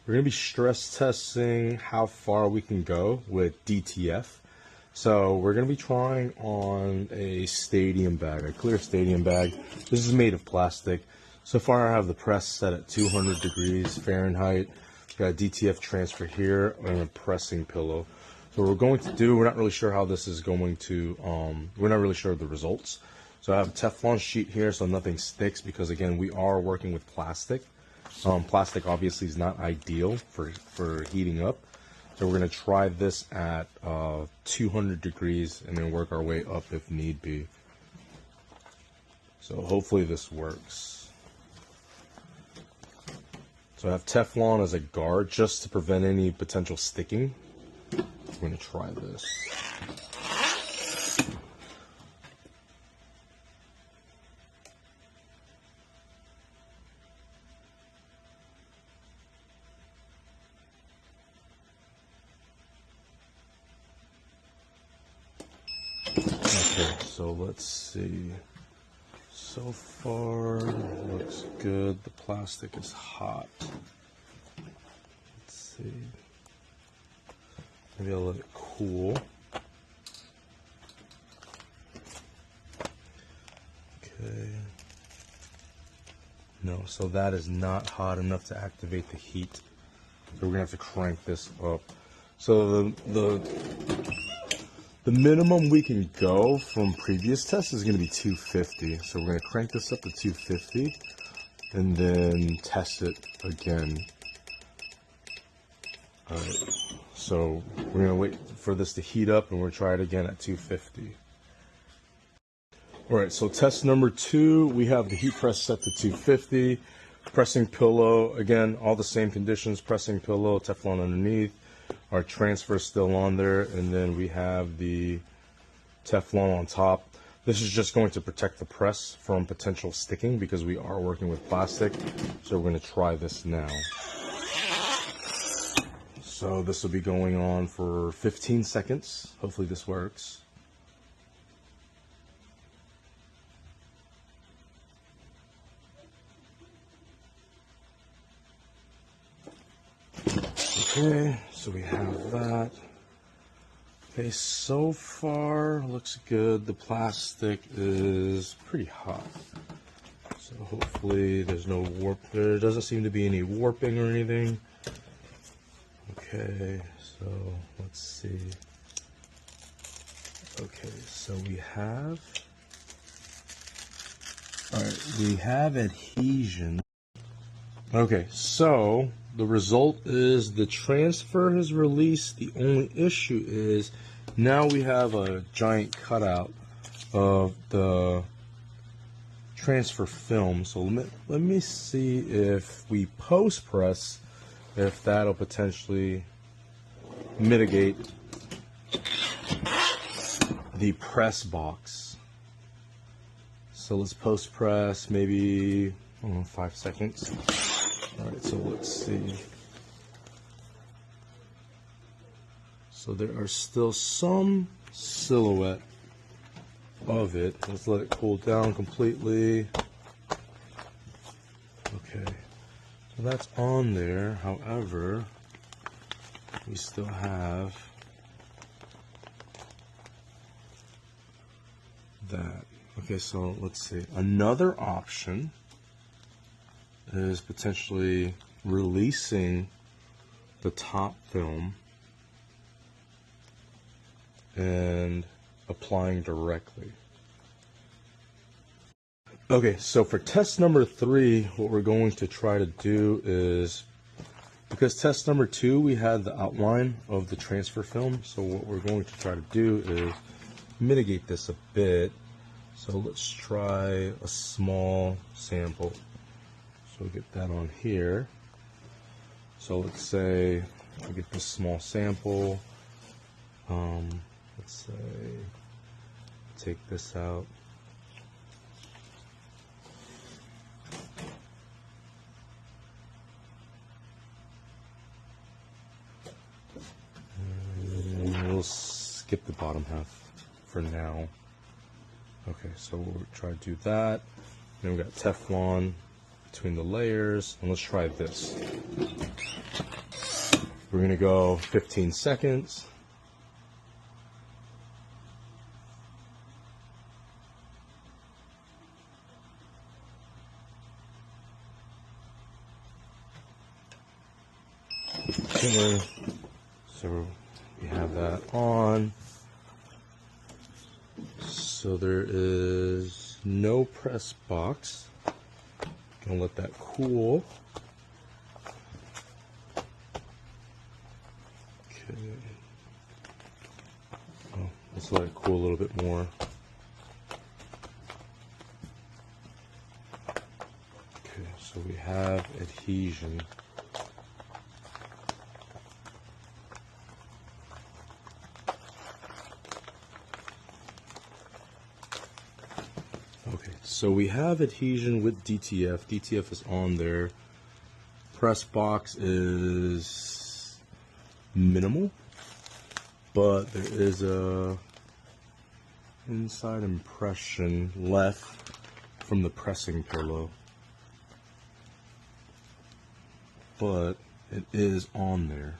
we're going to be stress testing how far we can go with DTF. So we're going to be trying on a stadium bag, a clear stadium bag. This is made of plastic. So far I have the press set at 200 degrees Fahrenheit. Got a DTF transfer here and a pressing pillow. So what we're going to do, we're not really sure how this is going to, we're not really sure of the results. So I have a Teflon sheet here so nothing sticks because again, we are working with plastic. Plastic obviously is not ideal for heating up. So we're going to try this at 200 degrees and then work our way up if need be. So hopefully this works. So I have Teflon as a guard just to prevent any potential sticking. I'm going to try this. Okay, so let's see. So far, looks good. The plastic is hot. Let's see. Maybe I'll let it cool. Okay. No, so that is not hot enough to activate the heat. So we're gonna have to crank this up. So the minimum we can go from previous tests is going to be 250. So we're going to crank this up to 250 and then test it again. All right. So we're going to wait for this to heat up and we'll try it again at 250. All right. So test number 2, we have the heat press set to 250. Pressing pillow, again, all the same conditions, pressing pillow, Teflon underneath. Our transfer is still on there, and then we have the Teflon on top. This is just going to protect the press from potential sticking because we are working with plastic. So we're going to try this now. So this will be going on for 15 seconds. Hopefully this works. Okay, so we have that. Okay, so far looks good. The plastic is pretty hot. So hopefully there's no warp. There doesn't seem to be any warping or anything. Okay, so let's see. Okay, so we have, all right, we have adhesion. Okay, so the result is the transfer has released. The only issue is now we have a giant cutout of the transfer film. So let me see if we post press, if that'll potentially mitigate the press box. So let's post press maybe, I don't know, 5 seconds. All right, so let's see. So there are still some silhouette of it. Let's let it cool down completely. Okay, so that's on there. However, we still have that. Okay, so let's see. Another option is potentially releasing the top film and applying directly. Okay, so for test number 3, what we're going to try to do is, because test number 2 we had the outline of the transfer film, so what we're going to try to do is mitigate this a bit. So let's try a small sample. So we'll get that on here. So let's say we get this small sample. Let's say take this out. And we'll skip the bottom half for now. Okay, so we'll try to do that. Then we got Teflon between the layers, and let's try this. We're going to go 15 seconds. Okay, so we have that on. So there is no press box. Gonna let that cool. Okay. Oh, let's let it cool a little bit more. Okay, so we have adhesion. Okay, so we have adhesion with DTF. DTF is on there. Press box is minimal, but there is a inside impression left from the pressing pillow, but it is on there.